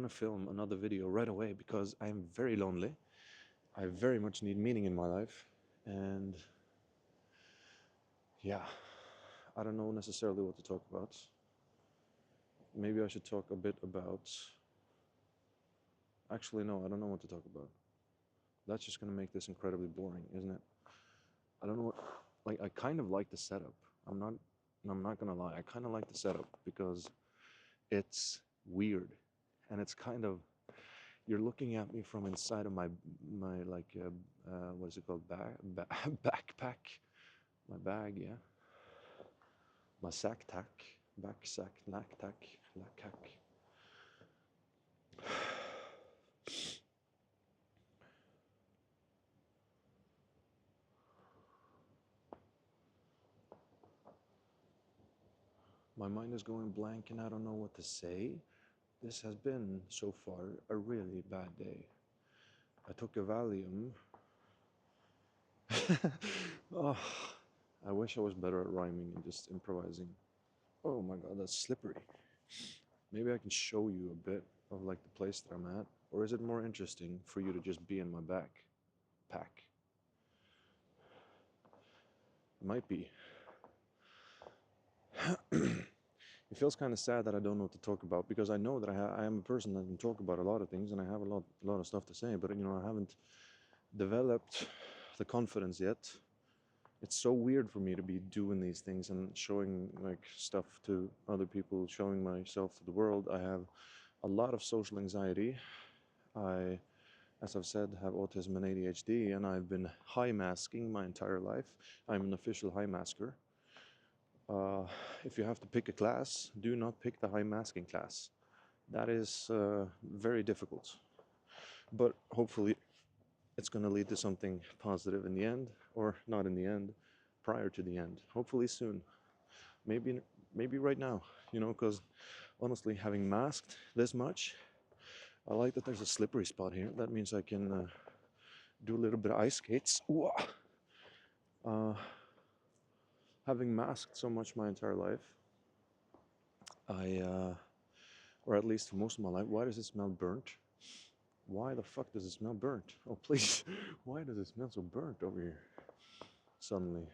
gonna film another video right away because I am very lonely. I very much need meaning in my life, and yeah, I don't know necessarily what to talk about. Maybe I should talk a bit about... Actually, no, I don't know what to talk about. That's just gonna make this incredibly boring, isn't it? I don't know what... Like, I kind of like the setup. I'm not gonna lie. I kind of like the setup because it's weird, and it's kind of... You're looking at me from inside of my like what is it called, backpack, my bag, yeah, my sack tack, back sack, knack tack, lack hack. My mind is going blank and I don't know what to say. This has been so far a really bad day. I took a Valium. Oh, I wish I was better at rhyming and just improvising. Oh my god, that's slippery. Maybe I can show you a bit of like the place that I'm at, or is it more interesting for you to just be in my backpack? It might be. It feels kind of sad that I don't know what to talk about, because I know that I am a person that can talk about a lot of things and I have a lot of stuff to say, but you know, I haven't developed the confidence yet. It's so weird for me to be doing these things and showing like stuff to other people, showing myself to the world. I have a lot of social anxiety. I, as I've said, have autism and ADHD, and I've been high masking my entire life. I'm an official high masker. If you have to pick a class, do not pick the high masking class. That is very difficult. But hopefully it's going to lead to something positive in the end, or not in the end, prior to the end. Hopefully soon. Maybe right now, you know, because honestly, having masked this much, I like that there's a slippery spot here. That means I can do a little bit of ice skates. Having masked so much my entire life, or at least for most of my life, why does it smell burnt? Why the fuck does it smell burnt? Oh, please, why does it smell so burnt over here suddenly?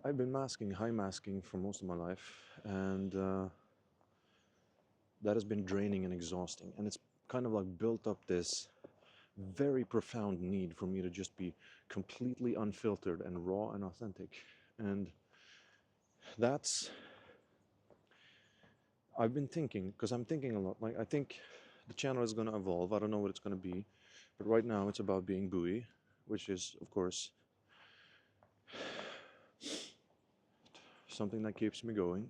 I've been masking, high masking for most of my life, and that has been draining and exhausting. And it's kind of like built up this very profound need for me to just be completely unfiltered and raw and authentic. And that's... I've been thinking, because I'm thinking a lot, like I think the channel is going to evolve. I don't know what it's going to be, but right now it's about being buoy, which is, of course, something that keeps me going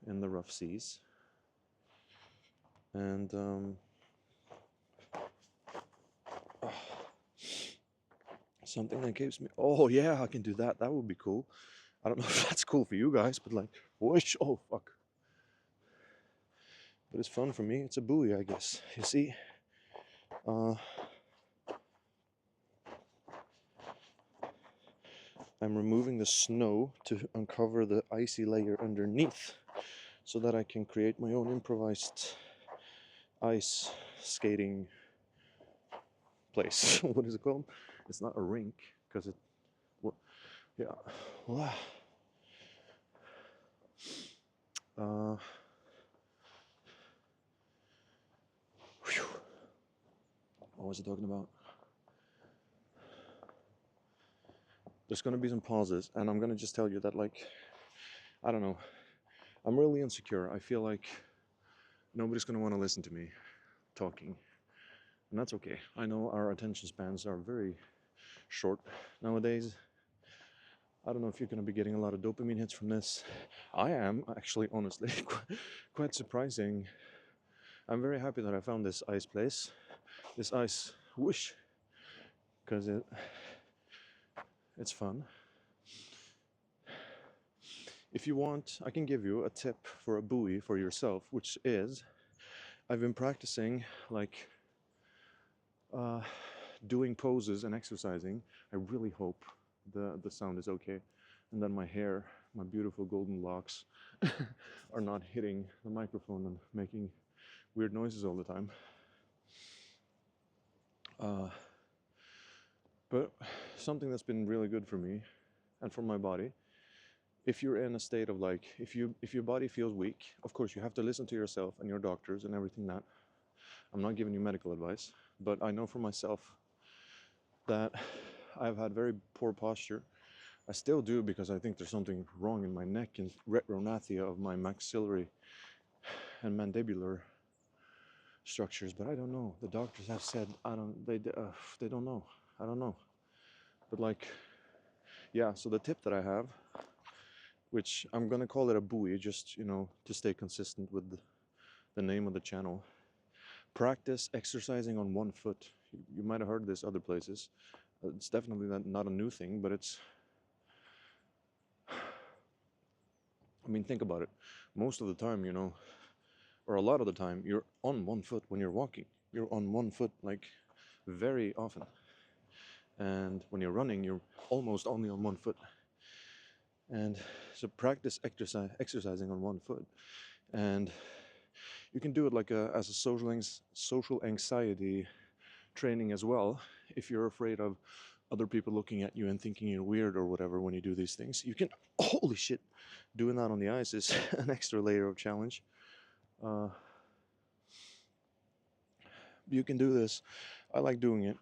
in the rough seas. And something that keeps me... Oh yeah, I can do that. That would be cool. I don't know if that's cool for you guys, but like, whoosh, oh fuck. But it's fun for me. It's a buoy, I guess. You see? I'm removing the snow to uncover the icy layer underneath so that I can create my own improvised ice skating place. What is it called? It's not a rink, because it... What? Yeah. What was I talking about? There's going to be some pauses, and I'm going to just tell you that, like, I don't know, I'm really insecure. I feel like nobody's going to want to listen to me talking, and that's okay. I know our attention spans are very short nowadays. I don't know if you're going to be getting a lot of dopamine hits from this. I am, actually, honestly. Quite surprising. I'm very happy that I found this ice place, this ice whoosh, because it's fun. If you want, I can give you a tip for a buoy for yourself, which is, I've been practicing like doing poses and exercising. I really hope the sound is okay, and that my hair, my beautiful golden locks, are not hitting the microphone and making weird noises all the time. But something that's been really good for me and for my body, if you're in a state of like, if your body feels weak, of course you have to listen to yourself and your doctors and everything that. I'm not giving you medical advice, but I know for myself that I've had very poor posture. I still do because I think there's something wrong in my neck and retrognathia of my maxillary and mandibular structures, but I don't know. The doctors have said they don't know. I don't know. But like, yeah, so the tip that I have, which I'm gonna call it a buoy, just, you know, to stay consistent with the name of the channel. Practice exercising on one foot. You might have heard this other places. It's definitely not a new thing, but it's, I mean, think about it. Most of the time, you know, or a lot of the time, you're on one foot when you're walking. You're on one foot, like, very often. And when you're running, you're almost only on one foot. And so practice exercising on one foot. And you can do it like as a social anxiety training as well. If you're afraid of other people looking at you and thinking you're weird or whatever when you do these things, you can, holy shit, doing that on the ice is an extra layer of challenge. You can do this. I like doing it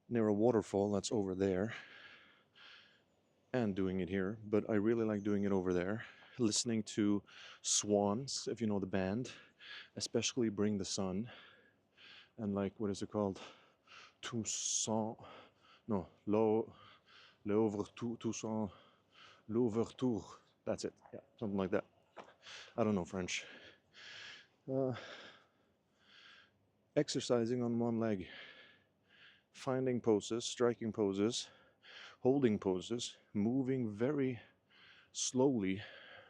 near a waterfall that's over there, and doing it here, but I really like doing it over there, listening to Swans, if you know the band, especially Bring the Sun, and like, what is it called? Toussaint, no, Toussaint, l'ouverture, that's it, yeah, something like that. I don't know French. Exercising on one leg, finding poses, striking poses, holding poses, moving very slowly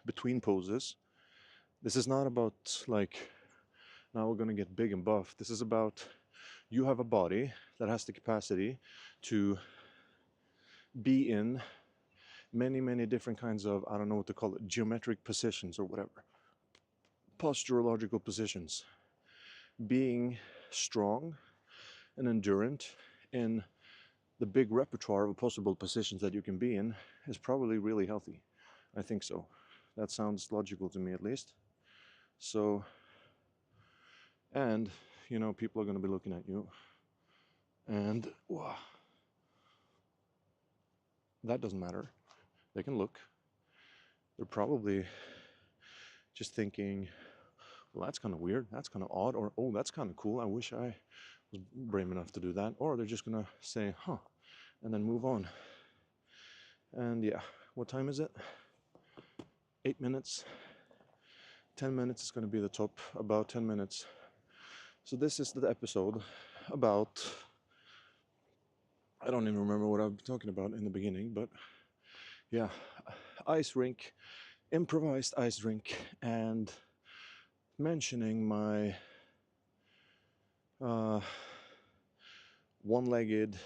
between poses. This is not about like, now we're gonna get big and buff. This is about, you have a body that has the capacity to be in many different kinds of, I don't know what to call it, geometric positions or whatever, posturological positions. Being strong and endurant in the big repertoire of possible positions that you can be in is probably really healthy. I think so. That sounds logical to me, at least. So, and, you know, people are going to be looking at you, and wow, that doesn't matter. They can look. They're probably just thinking, well, that's kind of weird, that's kind of odd, or oh, that's kind of cool, I wish I was brave enough to do that. Or they're just gonna say, huh, and then move on. And yeah, what time is it? 8 minutes. 10 minutes is going to be the top, about 10 minutes. So this is the episode about, I don't even remember what I've been talking about in the beginning, but yeah, ice rink, improvised ice rink, and mentioning my one-legged,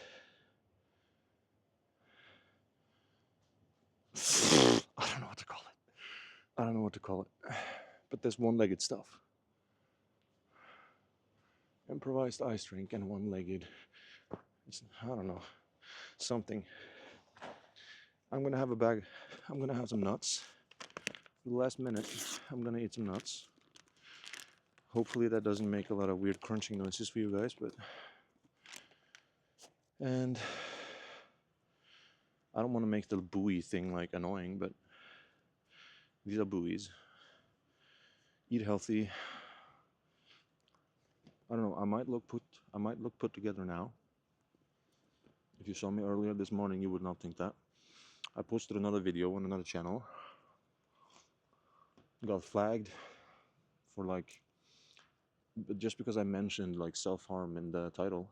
I don't know what to call it. I don't know what to call it. But this one-legged stuff. Improvised ice rink and one-legged, I don't know, something. I'm gonna have a bag, I'm gonna have some nuts. For the last minute, I'm gonna eat some nuts. Hopefully that doesn't make a lot of weird crunching noises for you guys, but... And I don't want to make the buoy thing like annoying, but these are buoys. Eat healthy. I don't know, I might look put together now. If you saw me earlier this morning, you would not think that. I posted another video on another channel. Got flagged for like, just because I mentioned like self-harm in the title.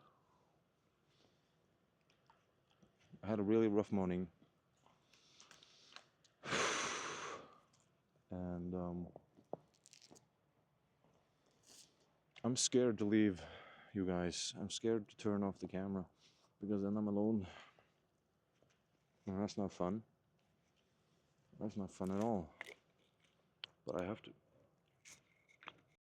I had a really rough morning. And I'm scared to leave you guys. I'm scared to turn off the camera, because then I'm alone. And that's not fun. That's not fun at all. But I have to.